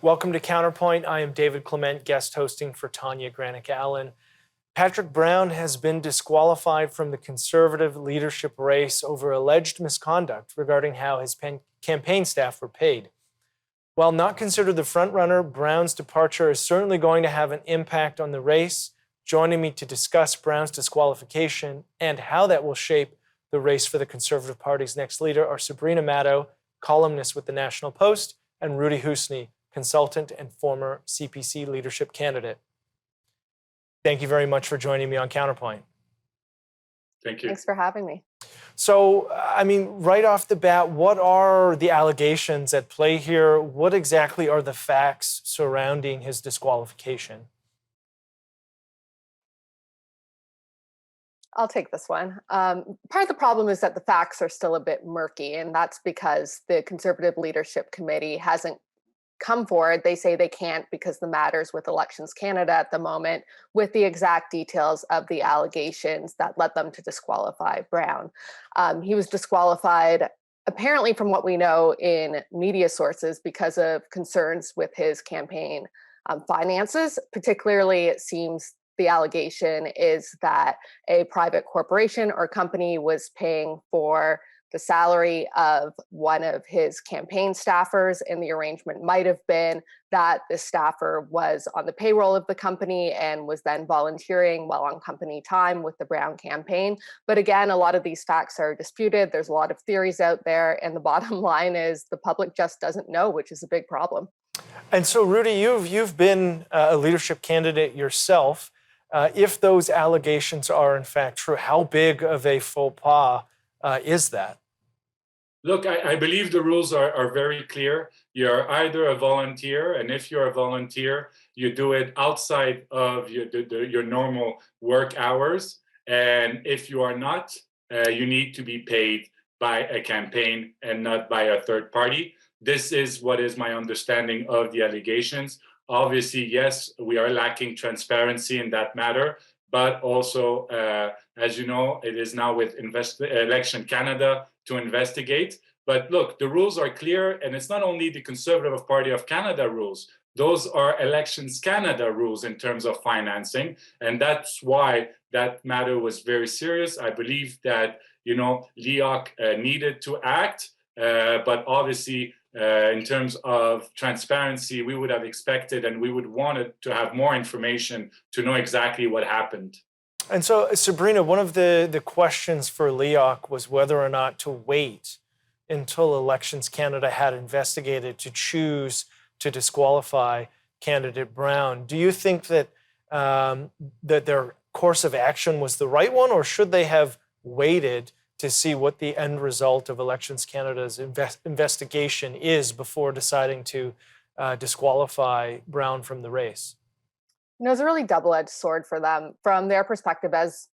Welcome to Counterpoint. I am David Clement, guest hosting for Tanya Granick-Allen. Patrick Brown has been disqualified from the Conservative leadership race over alleged misconduct regarding how his campaign staff were paid. While not considered the frontrunner, Brown's departure is certainly going to have an impact on the race. Joining me to discuss Brown's disqualification and how that will shape the race for the Conservative Party's next leader are Sabrina Maddeaux, columnist with the National Post, and Rudy Husny, consultant and former CPC leadership candidate. Thank you very much for joining me on Counterpoint. Thank you. Thanks for having me. So, right off the bat, what are the allegations at play here? What exactly are the facts surrounding his disqualification? I'll take this one. Part of the problem is that the facts are still a bit murky, and that's because the Conservative Leadership Committee hasn't come forward. They say they can't because the matters with Elections Canada at the moment with the exact details of the allegations that led them to disqualify Brown. He was disqualified, apparently from what we know in media sources, because of concerns with his campaign finances. Particularly, it seems the allegation is that a private corporation or company was paying for the salary of one of his campaign staffers, and the arrangement might have been that the staffer was on the payroll of the company and was then volunteering while on company time with the Brown campaign. But again, a lot of these facts are disputed. There's a lot of theories out there, and the bottom line is the public just doesn't know, which is a big problem. And so, Rudy, you've been a leadership candidate yourself. If those allegations are in fact true, how big of a faux pas is that? Look, I believe the rules are very clear. You're either a volunteer, and if you're a volunteer, you do it outside of your normal work hours. And if you are not, you need to be paid by a campaign and not by a third party. This is what is my understanding of the allegations. Obviously, yes, we are lacking transparency in that matter, but also, as you know, it is now with Election Canada to investigate. But look, the rules are clear, and it's not only the Conservative Party of Canada rules. Those are Elections Canada rules in terms of financing, and that's why that matter was very serious. I believe that, LEOC needed to act, but obviously, in terms of transparency, we would have expected and we would want to have more information to know exactly what happened. And so, Sabrina, one of the questions for LEOC was whether or not to wait until Elections Canada had investigated to choose to disqualify candidate Brown. Do you think that that their course of action was the right one, or should they have waited to see what the end result of Elections Canada's investigation is before deciding to disqualify Brown from the race? It's a really double-edged sword for them. From their perspective, as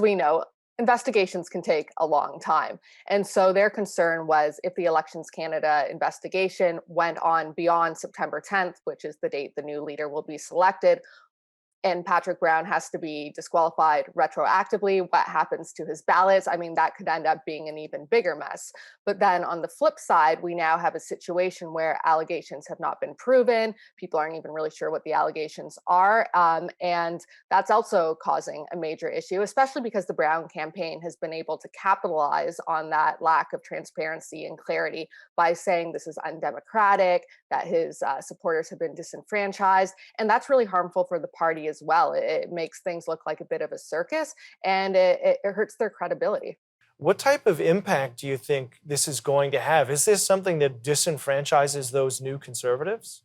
we know, investigations can take a long time. And so their concern was if the Elections Canada investigation went on beyond September 10th, which is the date the new leader will be selected, and Patrick Brown has to be disqualified retroactively, what happens to his ballots? That could end up being an even bigger mess. But then on the flip side, we now have a situation where allegations have not been proven. People aren't even really sure what the allegations are. And that's also causing a major issue, especially because the Brown campaign has been able to capitalize on that lack of transparency and clarity by saying this is undemocratic, that his supporters have been disenfranchised. And that's really harmful for the party as well. It makes things look like a bit of a circus, and it hurts their credibility. What type of impact do you think this is going to have? Is this something that disenfranchises those new Conservatives?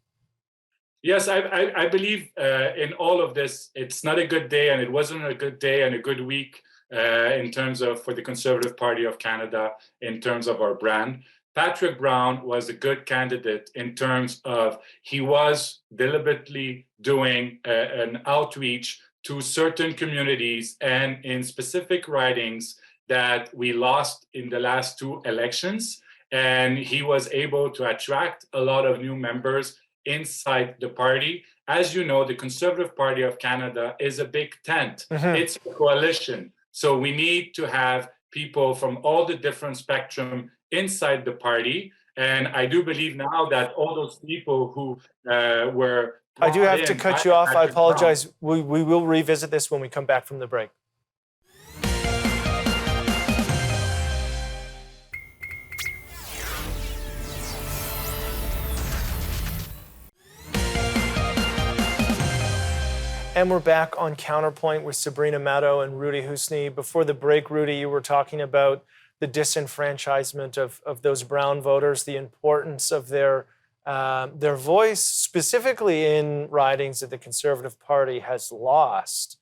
Yes, I believe in all of this. It's not a good day, and it wasn't a good day and a good week in terms of for the Conservative Party of Canada, in terms of our brand. Patrick Brown was a good candidate in terms of he was deliberately doing an outreach to certain communities and in specific ridings that we lost in the last two elections. And he was able to attract a lot of new members inside the party. As you know, the Conservative Party of Canada is a big tent. It's a coalition. So we need to have people from all the different spectrum inside the party. And I do believe now that all those people who were I do have brought to in cut by you off. I Patrick Brown- apologize. We will revisit this when we come back from the break. And we're back on Counterpoint with Sabrina Maddeaux and Rudy Husny. Before the break, Rudy, you were talking about the disenfranchisement of those Brown voters, the importance of their voice, specifically in ridings that the Conservative Party has lost.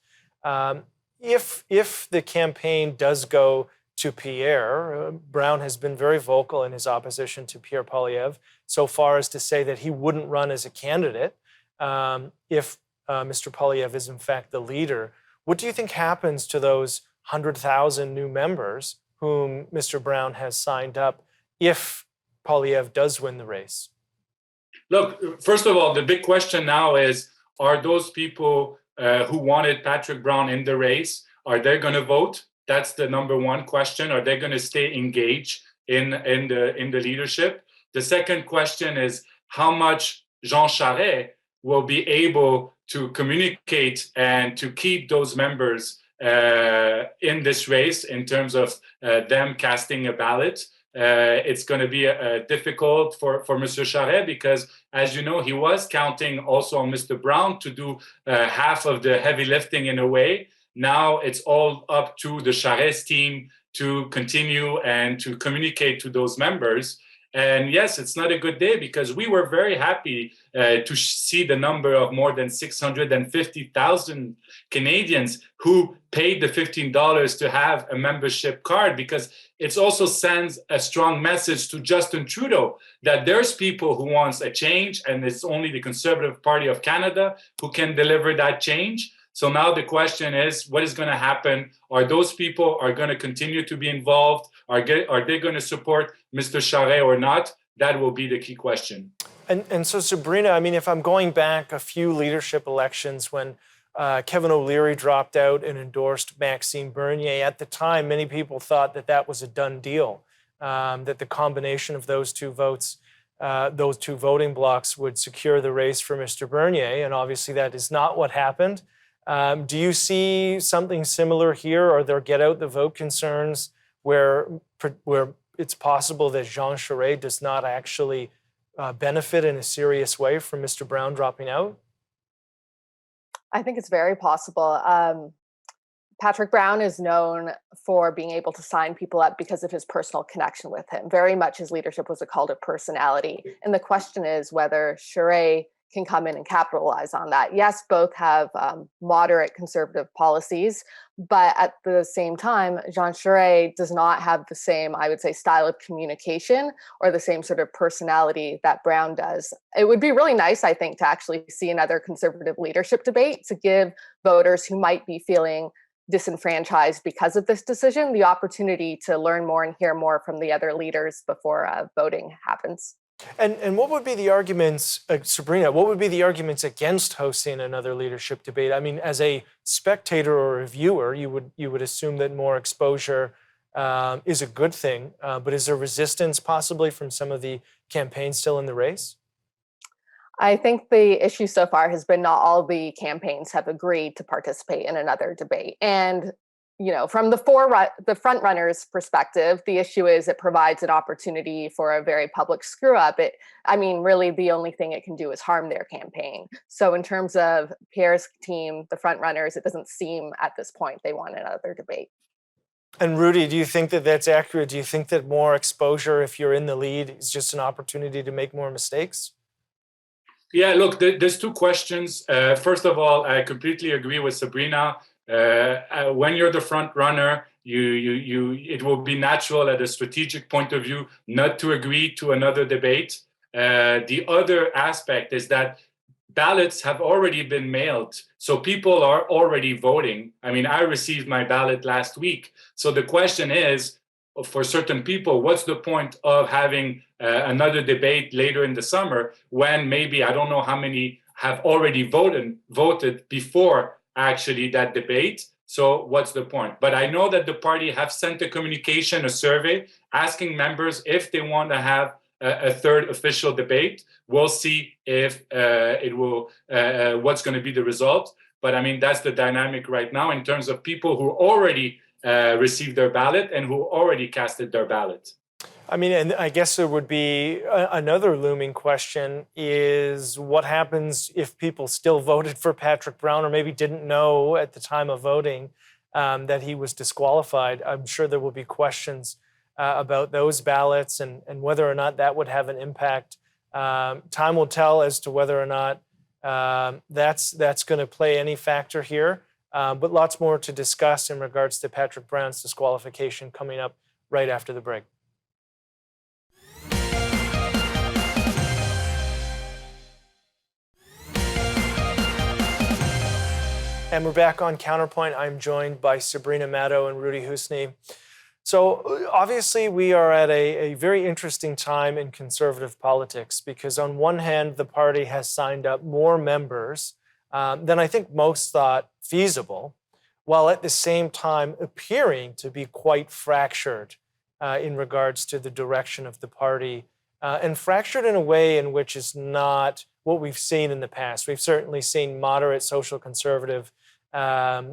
If the campaign does go to Pierre, Brown has been very vocal in his opposition to Pierre Poilievre, so far as to say that he wouldn't run as a candidate if Mr. Poilievre is in fact the leader. What do you think happens to those 100,000 new members whom Mr. Brown has signed up if Poilievre does win the race? Look, first of all, the big question now is, are those people who wanted Patrick Brown in the race, are they going to vote? That's the number one question. Are they going to stay engaged in the leadership? The second question is, how much Jean Charest will be able to communicate and to keep those members in this race in terms of them casting a ballot. It's going to be difficult for Mr. Charest because, as you know, he was counting also on Mr. Brown to do half of the heavy lifting in a way. Now it's all up to the Charest team to continue and to communicate to those members. And yes, it's not a good day because we were very happy to see the number of more than 650,000 Canadians who paid the $15 to have a membership card, because it also sends a strong message to Justin Trudeau that there's people who wants a change, and it's only the Conservative Party of Canada who can deliver that change. So now the question is, what is going to happen? Are those people are going to continue to be involved? Are they going to support Mr. Charest or not? That will be the key question. And so, Sabrina, I mean, if I'm going back a few leadership elections when Kevin O'Leary dropped out and endorsed Maxime Bernier, at the time, many people thought that that was a done deal, that the combination of those two votes, those two voting blocks would secure the race for Mr. Bernier. And obviously that is not what happened. Do you see something similar here? Are there get out the vote concerns where it's possible that Jean Charest does not actually benefit in a serious way from Mr. Brown dropping out? I think it's very possible. Patrick Brown is known for being able to sign people up because of his personal connection with him. Very much his leadership was a cult of personality. And the question is whether Charest can come in and capitalize on that. Yes, both have moderate conservative policies, but at the same time, Jean Charest does not have the same, I would say, style of communication or the same sort of personality that Brown does. It would be really nice, I think, to actually see another conservative leadership debate to give voters who might be feeling disenfranchised because of this decision the opportunity to learn more and hear more from the other leaders before voting happens. And what would be the arguments, Sabrina, what would be the arguments against hosting another leadership debate? I mean, as a spectator or a viewer, you would assume that more exposure is a good thing, but is there resistance possibly from some of the campaigns still in the race? I think the issue so far has been not all the campaigns have agreed to participate in another debate. And you know, from the front runners' perspective, the issue is it provides an opportunity for a very public screw up. Really, the only thing it can do is harm their campaign. So, in terms of Pierre's team, the front runners, it doesn't seem at this point they want another debate. And Rudy, do you think that that's accurate? Do you think that more exposure, if you're in the lead, is just an opportunity to make more mistakes? Yeah, look, there's two questions. First of all, I completely agree with Sabrina. When you're the front runner, it will be natural at a strategic point of view not to agree to another debate. The other aspect is that ballots have already been mailed, so people are already voting. I mean, I received my ballot last week. So the question is, for certain people, what's the point of having another debate later in the summer when maybe I don't know how many have already voted before actually that debate? So what's the point? But I know that the party have sent a communication, a survey, asking members if they want to have a third official debate. We'll see if it will, what's going to be the result. But I mean, that's the dynamic right now in terms of people who already received their ballot and who already casted their ballot. I mean, and I guess there would be another looming question is what happens if people still voted for Patrick Brown or maybe didn't know at the time of voting that he was disqualified? I'm sure there will be questions about those ballots and whether or not that would have an impact. Time will tell as to whether or not that's going to play any factor here. But lots more to discuss in regards to Patrick Brown's disqualification coming up right after the break. And we're back on Counterpoint. I'm joined by Sabrina Maddeaux and Rudy Husny. So obviously we are at a very interesting time in conservative politics because on one hand, the party has signed up more members than I think most thought feasible, while at the same time appearing to be quite fractured in regards to the direction of the party, and fractured in a way in which is not what we've seen in the past. We've certainly seen moderate social conservative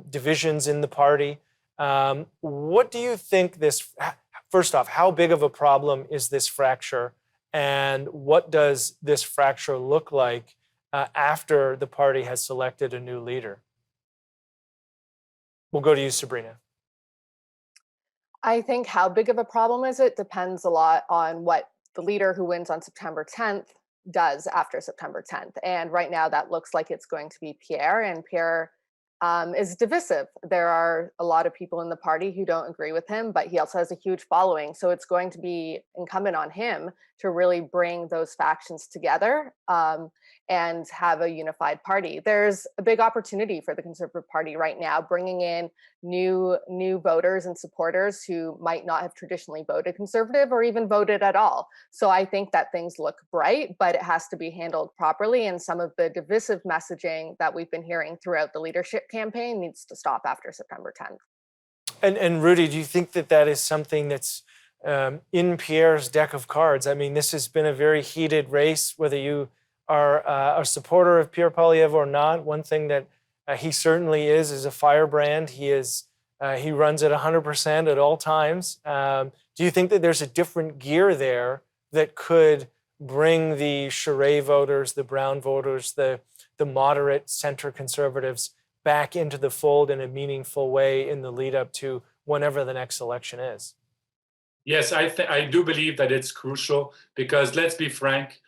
divisions in the party. What do you think this, first off, how big of a problem is this fracture? And what does this fracture look like after the party has selected a new leader? We'll go to you, Sabrina. I think how big of a problem is it depends a lot on what the leader who wins on September 10th does after September 10th. And right now that looks like it's going to be Pierre, and Pierre is divisive. There are a lot of people in the party who don't agree with him, but he also has a huge following. So it's going to be incumbent on him to really bring those factions together and have a unified party. There's a big opportunity for the Conservative Party right now, bringing in new voters and supporters who might not have traditionally voted Conservative or even voted at all. So I think that things look bright, but it has to be handled properly. And some of the divisive messaging that we've been hearing throughout the leadership campaign needs to stop after September 10th. And Rudy, do you think that that is something that's in Pierre's deck of cards? I mean, this has been a very heated race, whether you are a supporter of Pierre Poilievre or not. One thing that he certainly is a firebrand. He runs at 100% at all times. Do you think that there's a different gear there that could bring the Charest voters, the Brown voters, the moderate center conservatives back into the fold in a meaningful way in the lead up to whenever the next election is? Yes, I do believe that it's crucial because let's be frank,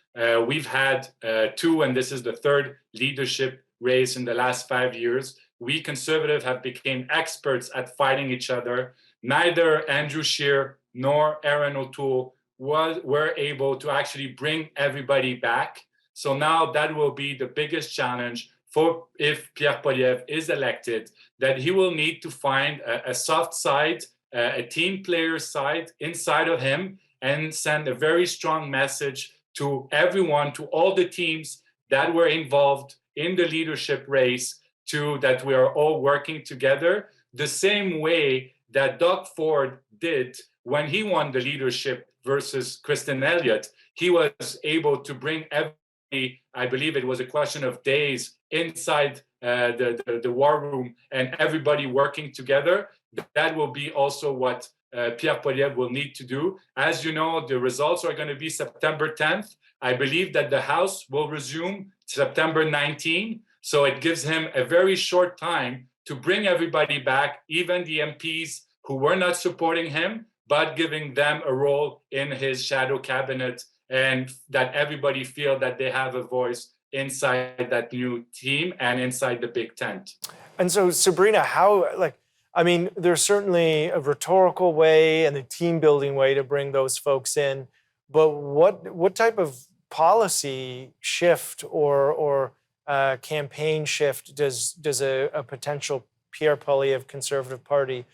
we've had two, and this is the third leadership race in the last 5 years. We conservatives have become experts at fighting each other. Neither Andrew Scheer nor Aaron O'Toole were able to actually bring everybody back. So now that will be the biggest challenge for if Pierre Poilievre is elected, that he will need to find a soft side, a team player side inside of him, and send a very strong message to everyone, to all the teams that were involved in the leadership race, that we are all working together the same way that Doug Ford did when he won the leadership versus Kristen Elliott. He was able to bring everybody, I believe it was a question of days, inside the war room and everybody working together. That will be also what Pierre Poilievre will need to do. As you know, the results are going to be September 10th. I believe that the House will resume September 19th. So it gives him a very short time to bring everybody back, even the MPs who were not supporting him, but giving them a role in his shadow cabinet, and that everybody feel that they have a voice inside that new team and inside the big tent. And so, Sabrina, there's certainly a rhetorical way and a team building way to bring those folks in, but what type of policy shift or campaign shift does a potential Pierre Poilievre Conservative Party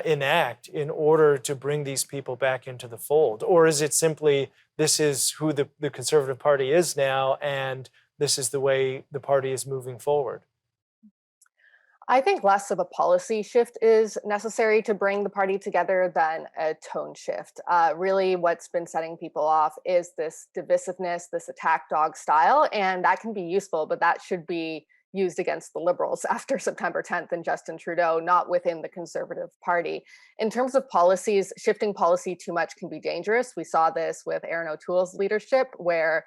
enact in order to bring these people back into the fold? Or is it simply this is who the Conservative Party is now and this is the way the party is moving forward? I think less of a policy shift is necessary to bring the party together than a tone shift. Really, what's been setting people off is this divisiveness, this attack dog style, and that can be useful, but that should be used against the Liberals after September 10th and Justin Trudeau, not within the Conservative Party. In terms of policies, shifting policy too much can be dangerous. We saw this with Aaron O'Toole's leadership, where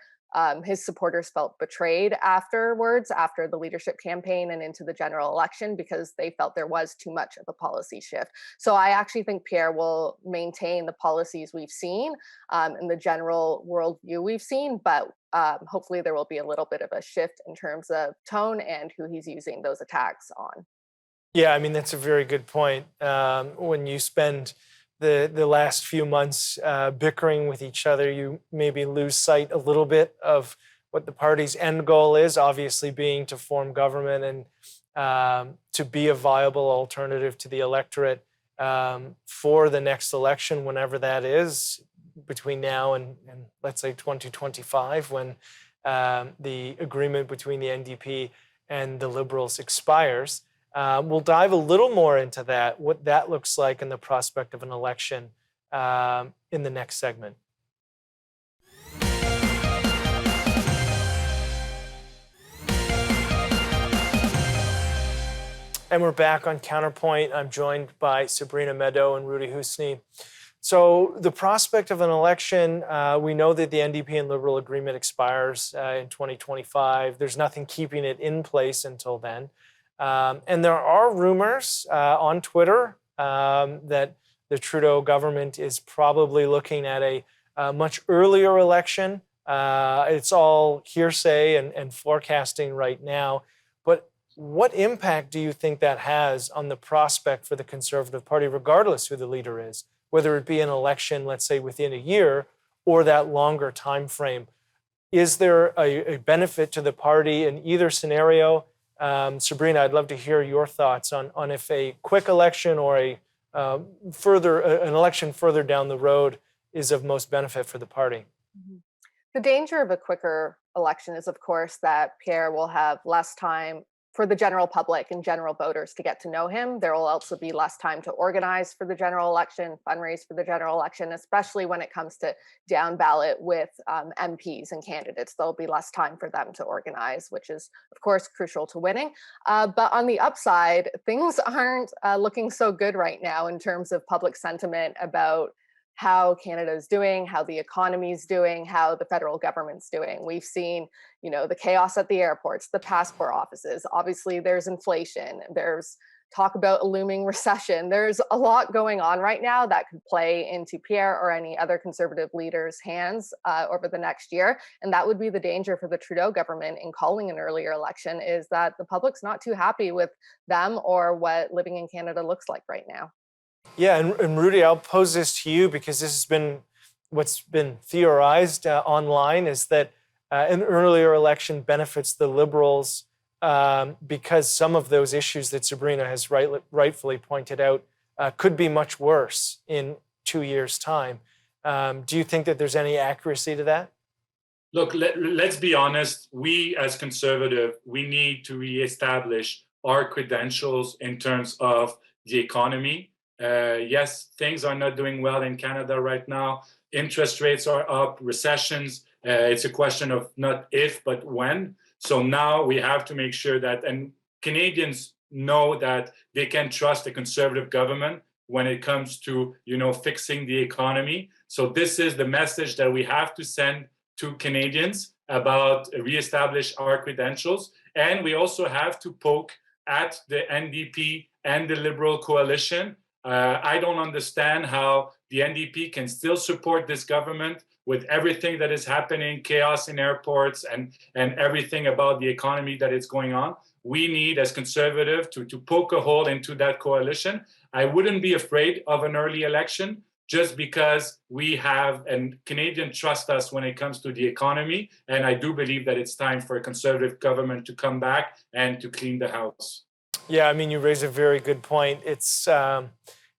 his supporters felt betrayed afterwards, after the leadership campaign and into the general election, because they felt there was too much of a policy shift. So I actually think Pierre will maintain the policies we've seen and the general worldview we've seen, but hopefully there will be a little bit of a shift in terms of tone and who he's using those attacks on. Yeah, I mean, that's a very good point. When you spend the last few months bickering with each other, you maybe lose sight a little bit of what the party's end goal is, obviously being to form government and to be a viable alternative to the electorate for the next election, whenever that is, between now and let's say 2025, when the agreement between the NDP and the Liberals expires. We'll dive a little more into that, what that looks like in the prospect of an election in the next segment. And we're back on Counterpoint. I'm joined by Sabrina Maddeaux and Rudy Husny. So the prospect of an election, we know that the NDP and Liberal agreement expires in 2025. There's nothing keeping it in place until then. And there are rumors on Twitter that the Trudeau government is probably looking at a much earlier election. It's all hearsay and forecasting right now. But what impact do you think that has on the prospect for the Conservative Party, regardless who the leader is, whether it be an election, let's say, within a year or that longer time frame? Is there a benefit to the party in either scenario? Sabrina, I'd love to hear your thoughts on if a quick election or an election further down the road is of most benefit for the party. The danger of a quicker election is, of course, that Pierre will have less time for the general public and general voters to get to know him. There will also be less time to organize for the general election, fundraise for the general election, especially when it comes to down ballot with MPs and candidates. There'll be less time for them to organize, which is, of course, crucial to winning. But on the upside, things aren't looking so good right now in terms of public sentiment about how Canada is doing, how the economy is doing, how the federal government's doing. We've seen, the chaos at the airports, the passport offices. Obviously, there's inflation. There's talk about a looming recession. There's a lot going on right now that could play into Pierre or any other Conservative leader's hands over the next year. And that would be the danger for the Trudeau government in calling an earlier election, is that the public's not too happy with them or what living in Canada looks like right now. Yeah, and Rudy, I'll pose this to you because this has been what's been theorized online, is that an earlier election benefits the Liberals because some of those issues that Sabrina has rightfully pointed out could be much worse in 2 years' time. Do you think that there's any accuracy to that? Look, let's be honest. We as Conservative, we need to reestablish our credentials in terms of the economy. Yes, things are not doing well in Canada right now. Interest rates are up, recessions. It's a question of not if, but when. So now we have to make sure that, and Canadians know that they can trust a Conservative government when it comes to, fixing the economy. So this is the message that we have to send to Canadians about reestablish our credentials. And we also have to poke at the NDP and the Liberal coalition. I don't understand how the NDP can still support this government with everything that is happening, chaos in airports and everything about the economy that is going on. We need, as Conservative, to poke a hole into that coalition. I wouldn't be afraid of an early election just because we have, and Canadians trust us when it comes to the economy. And I do believe that it's time for a Conservative government to come back and to clean the house. Yeah, I mean, you raise a very good point.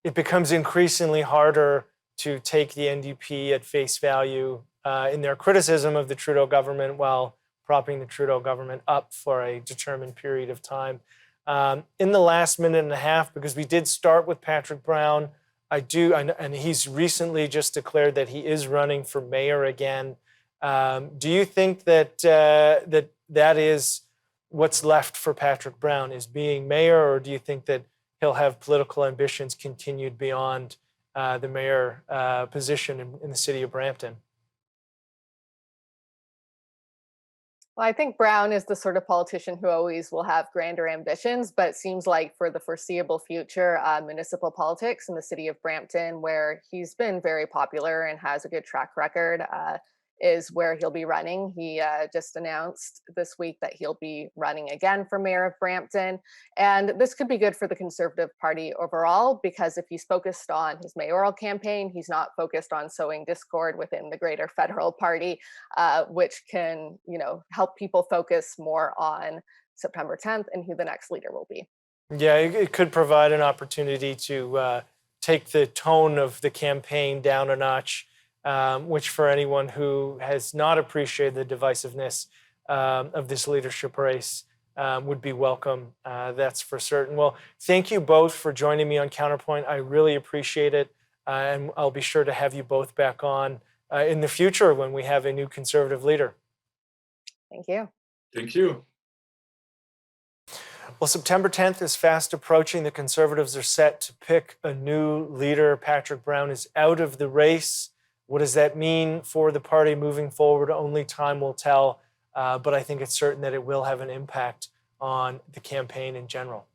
It becomes increasingly harder to take the NDP at face value in their criticism of the Trudeau government while propping the Trudeau government up for a determined period of time. In the last minute and a half, because we did start with Patrick Brown, and he's recently just declared that he is running for mayor again. Do you think that that is what's left for Patrick Brown, is being mayor, or do you think that he'll have political ambitions continued beyond the mayor position in the city of Brampton? Well, I think Brown is the sort of politician who always will have grander ambitions, but it seems like for the foreseeable future, municipal politics in the city of Brampton, where he's been very popular and has a good track record, is where he'll be running. He just announced this week that he'll be running again for mayor of Brampton. And this could be good for the Conservative Party overall, because if he's focused on his mayoral campaign, he's not focused on sowing discord within the greater federal party, which can, help people focus more on September 10th and who the next leader will be. Yeah, it could provide an opportunity to take the tone of the campaign down a notch, which for anyone who has not appreciated the divisiveness of this leadership race would be welcome. That's for certain. Well, thank you both for joining me on Counterpoint. I really appreciate it. And I'll be sure to have you both back on in the future when we have a new Conservative leader. Thank you. Thank you. Well, September 10th is fast approaching. The Conservatives are set to pick a new leader. Patrick Brown is out of the race. What does that mean for the party moving forward? Only time will tell, but I think it's certain that it will have an impact on the campaign in general.